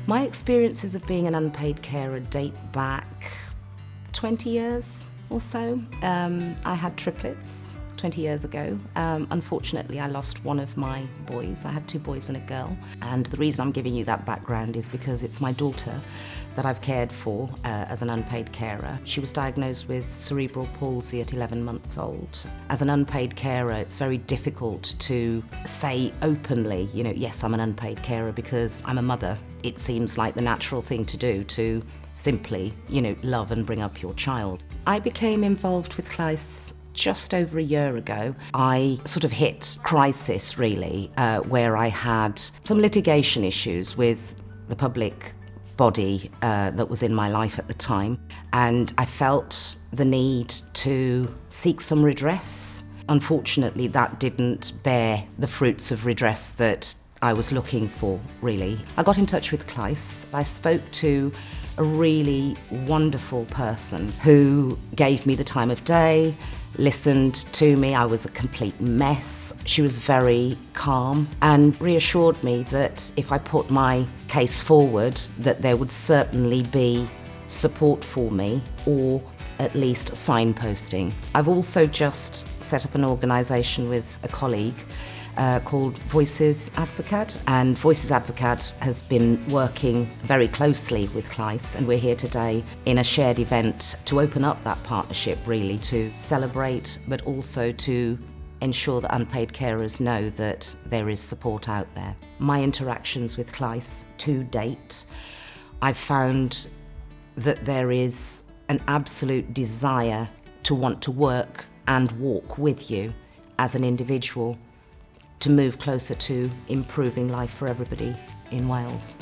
My experiences of being an unpaid carer date back 20 years or so. I had triplets 20 years ago. Unfortunately, I lost one of my boys. I had 2 boys and a girl. And the reason I'm giving you that background is because it's my daughter that I've cared for as an unpaid carer. She was diagnosed with cerebral palsy at 11 months old. As an unpaid carer, it's very difficult to say openly, yes, I'm an unpaid carer because I'm a mother. It seems like the natural thing to do to simply, love and bring up your child. I became involved with Llais just over a year ago. I sort of hit crisis, really, where I had some litigation issues with the public body that was in my life at the time, and I felt the need to seek some redress. Unfortunately, that didn't bear the fruits of redress that I was looking for, really. I got in touch with Llais. I spoke to a really wonderful person who gave me the time of day, listened to me. I was a complete mess. She was very calm and reassured me that if I put my case forward, that there would certainly be support for me, or at least signposting. I've also just set up an organisation with a colleague called Voices Advocate, and Voices Advocate has been working very closely with Llais, and we're here today in a shared event to open up that partnership, really, to celebrate but also to ensure that unpaid carers know that there is support out there. My interactions with Llais to date, I've found that there is an absolute desire to want to work and walk with you as an individual to move closer to improving life for everybody in Wales.